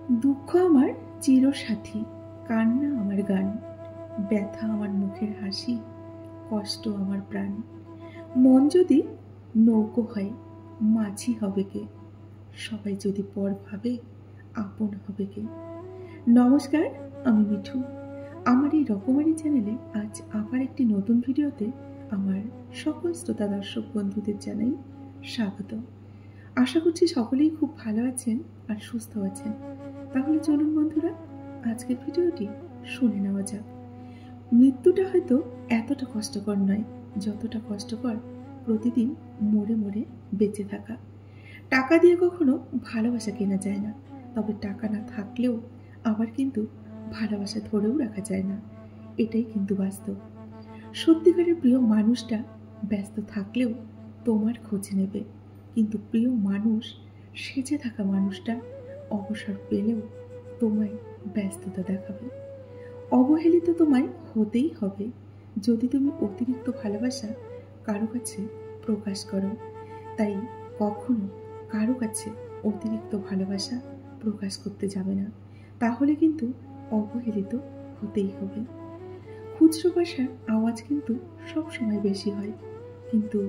দুঃখ আমার চিরসাথী, কান্না আমার গান, ব্যথা আমার মুখের হাসি, কষ্ট আমার প্রাণ। মন যদি নৌকো হয়, মাঝি হবে কে? সবাই যদি পর ভাবে, আপন হবে কে? নমস্কার, আমি মিঠু। আমার এই রকমারি চ্যানেলে আজ আবার একটি নতুন ভিডিওতে আমার সকল শ্রোতা দর্শক বন্ধুদের জানাই স্বাগত। আশা করছি সকলেই খুব ভালো আছেন আর সুস্থ আছেন। তাহলে চলুন বন্ধুরা, আজকের ভিডিওটি শুনে নেওয়া যাক। মৃত্যুটা হয়তো এতটা কষ্টকর নয় যতটা কষ্টকর প্রতিদিন মরে মরে বেঁচে থাকা। টাকা দিয়ে কখনো ভালোবাসা কেনা যায় না, তবে টাকা না থাকলেও আবার কিন্তু ভালোবাসা ধরেও রাখা যায় না। এটাই কিন্তু বাস্তব। সত্যিকারের প্রিয় মানুষটা ব্যস্ত থাকলেও তোমার খোঁজ নেবে, কিন্তু প্রিয় মানুষ সেজে থাকা মানুষটা অবসর পেলেও তোমায় ব্যস্ততা দেখাবে। অবহেলিত তোমায় হতেই হবে যদি তুমি অতিরিক্ত ভালোবাসা কারো কাছে প্রকাশ করো। তাই কখনো কারো কাছে অতিরিক্ত ভালোবাসা প্রকাশ করতে যাবে না, তাহলে কিন্তু অবহেলিত হতেই হবে। খুচরো ভাষার আওয়াজ কিন্তু সবসময় বেশি হয়, কিন্তু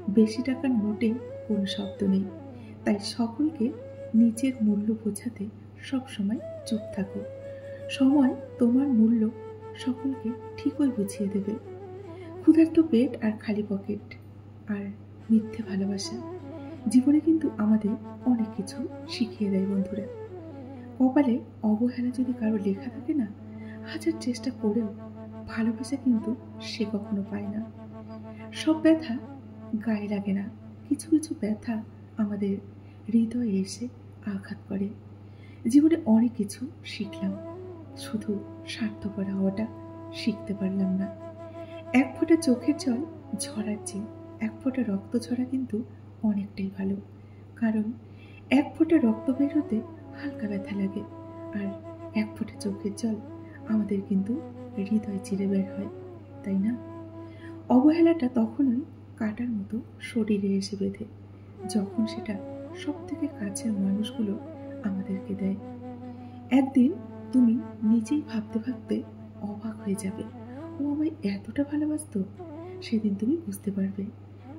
বেশি টাকার নোটে কোনো শব্দ নেই। তাই সকলকে নিজের মূল্য বোঝাতে সবসময় চুপ থাকো। সময় তোমার মূল্য সকলকে ঠিকই বুঝিয়ে দেবে। ক্ষুধার্ত পেট আর খালি পকেট আর মিথ্যে ভালোবাসা জীবনে কিন্তু আমাদের অনেক কিছু শিখিয়ে দেয় বন্ধুরা। কপালে অবহেলা যদি কারো লেখা থাকে না, হাজার চেষ্টা করেও ভালোবাসা কিন্তু সে কখনো পায় না। সব ব্যথা গায়ে লাগে না, কিছু কিছু ব্যথা আমাদের হৃদয়ে এসে আঘাত করে। জীবনে অনেক কিছু শিখলাম, শুধু স্বার্থপর হওয়াটা শিখতে পারলাম না। এক ফোঁটা চোখের জল ঝরার চেয়ে এক ফোঁটা রক্ত ঝরা কিন্তু অনেকটাই ভালো, কারণ এক ফোঁটা রক্ত বের হতে হালকা ব্যথা লাগে, আর এক ফোঁটা চোখের জল আমাদের কিন্তু হৃদয় চিরে বের হয়, তাই না? অবহেলাটা তখনই কাটার মতো শরীরে এসে বেঁধে, যখন সেটা সব থেকে কাছের মানুষগুলো আমাদেরকে দেয়। একদিন তুমি নিজেই ভাবতে ভাবতে অবাক হয়ে যাবে, ও আমায় এতটা ভালোবাসতো। সেদিন তুমি বুঝতে পারবে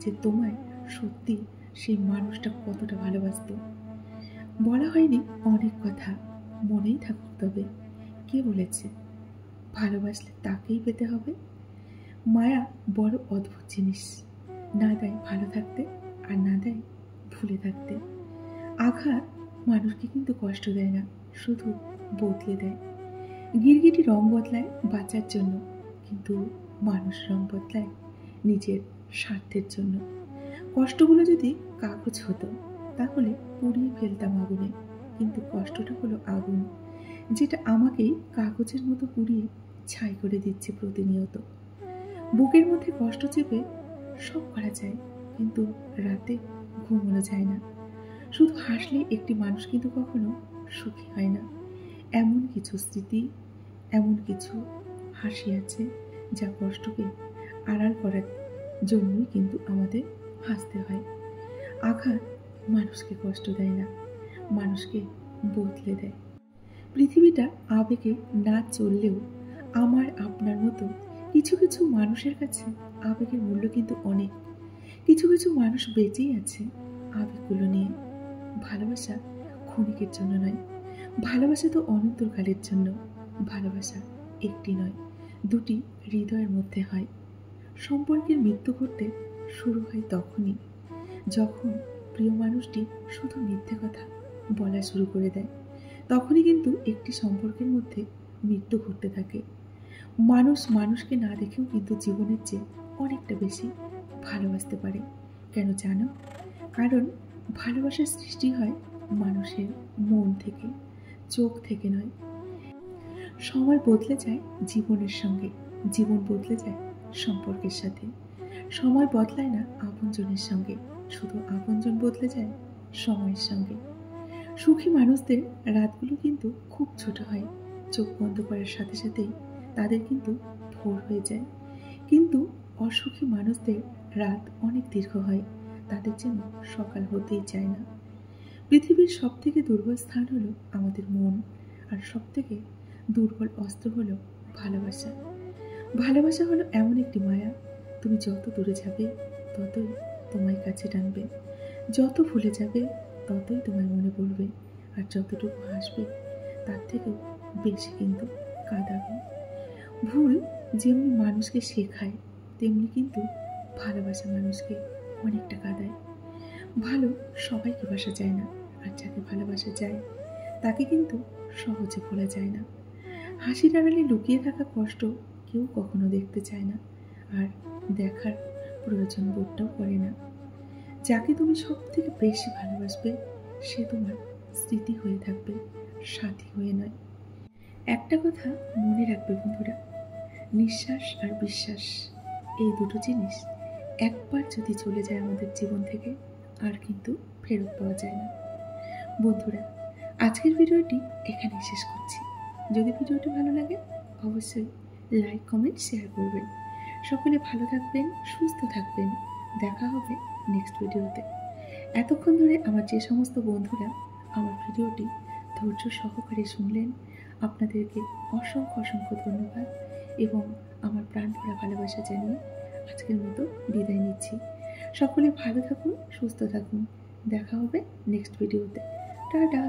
যে তোমায় সত্যি সেই মানুষটা কতটা ভালোবাসতো। বলা হয়নি অনেক কথা, মনেই থাকুক তবে। কে বলেছে ভালোবাসলে তাকেই পেতে হবে? মায়া বড় অদ্ভুত জিনিস, না দেয় ভালো থাকতে আর না দেয় ভুলে থাকতে। আঘাত মানুষকে কিন্তু কষ্ট দেয় না, শুধু বদলে দেয়। গিরগিটি রং বদলায় বাঁচার জন্য, কিন্তু মানুষ রং বদলায় নিজের স্বার্থের জন্য। কষ্টগুলো যদি কাগজ হতো তাহলে পুড়িয়ে ফেলতাম আগুনে, কিন্তু কষ্টটা হলো আগুন, যেটা আমাকেই কাগজের মতো পুড়িয়ে ছাই করে দিচ্ছে প্রতিনিয়ত। বুকের মধ্যে কষ্ট চেপে সব করা যায়, কিন্তু রাতে ঘুমানো যায় না। শুধু হাসলে একটি মানুষ কিন্তু কখনো সুখী হয় না। এমন কিছু স্মৃতি, এমন কিছু হাসি আছে যা কষ্টকে আড়াল করার জন্যই কিন্তু আমাদের হাসতে হয়। আঘাত মানুষকে কষ্ট দেয় না, মানুষকে বদলে দেয়। পৃথিবীটা আবেগে না চললেও আমার আপনার মতো কিছু কিছু মানুষের কাছে আবেগের মূল্য কিন্তু অনেক। কিছু কিছু মানুষ বেঁচেই আছে আবেগগুলো নিয়ে। ভালোবাসা ক্ষণিকের জন্য নয়, ভালোবাসা তো অনন্তকালের জন্য। ভালোবাসা একটি নয়, দুটি হৃদয়ের মধ্যে হয়। সম্পর্কের মৃত্যু ঘটতে শুরু হয় তখনই যখন প্রিয় মানুষটি শুধু মিথ্যে কথা বলা শুরু করে দেয়। তখনই কিন্তু একটি সম্পর্কের মধ্যে মৃত্যু ঘটতে থাকে। মানুষ মানুষকে না দেখেও কিন্তু জীবনের চেয়ে অনেকটা বেশি ভালোবাসতে পারে। কেন জানো? কারণ ভালোবাসার সৃষ্টি হয় মানুষের মন থেকে, চোখ থেকে নয়। সময় বদলে যায় জীবনের সঙ্গে, জীবন বদলে যায় সম্পর্কের সাথে। সময় বদলায় না আপনজনের সঙ্গে, শুধু আপনজন বদলে যায় সময়ের সঙ্গে। সুখী মানুষদের রাতগুলো কিন্তু খুব ছোট হয়, চোখ বন্ধ করার সাথে সাথেই তাদের কিন্তু ভোর হয়ে যায়। কিন্তু অসুখী মানুষদের রাত অনেক দীর্ঘ হয়, তাদের যেন সকাল হতেই চায় না। পৃথিবীর সবথেকে দুর্বল স্থান হলো আমাদের মন, আর সবথেকে দুর্বল অস্ত্র হলো ভালোবাসা। ভালোবাসা হলো এমন একটি মায়া, তুমি যত দূরে যাবে ততই তোমায় কাছে টানবে, যত ভুলে যাবে ততই তোমায় মনে পড়বে, আর যতটুকু হাসবে তার থেকেও বেশি কিন্তু কাঁদাবে। ভুল যেমনি মানুষকে শেখায়, তেমনি কিন্তু ভালোবাসা মানুষকে অনেকটা কাঁদায়। ভালো সবাইকে বাসা যায় না, আর যাকে ভালোবাসা যায় তাকে কিন্তু সহজে ভোলা যায় না। হাসির আড়ালে লুকিয়ে থাকা কষ্ট কেউ কখনো দেখতে চায় না, আর দেখার প্রয়োজন বোধটাও করে না। যাকে তুমি সব থেকে বেশি ভালোবাসবে সে তোমার স্মৃতি হয়ে থাকবে, সাথী হয়ে নয়। একটা কথা মনে রাখবে বন্ধুরা, নিঃশ্বাস আর বিশ্বাস এই দুটো জিনিস একবার যদি চলে যায় আমাদের জীবন থেকে আর কিন্তু ফেরত পাওয়া যায় না। বন্ধুরা, আজকের ভিডিওটি এখানেই শেষ করছি। যদি ভিডিওটি ভালো লাগে অবশ্যই লাইক, কমেন্ট, শেয়ার করবেন। সকলে ভালো থাকবেন, সুস্থ থাকবেন। দেখা হবে নেক্সট ভিডিওতে। এতক্ষণ ধরে আমার যে সমস্ত বন্ধুরা আমার ভিডিওটি ধৈর্য সহকারে শুনলেন, আপনাদেরকে অসংখ্য অসংখ্য ধন্যবাদ এবং আমার প্রাণ ভরা ভালোবাসা জানিয়ে আজকের মতো বিদায় নিচ্ছি। সকলে ভালো থাকুন, সুস্থ থাকুন। দেখা হবে নেক্সট ভিডিওতে। টাটা।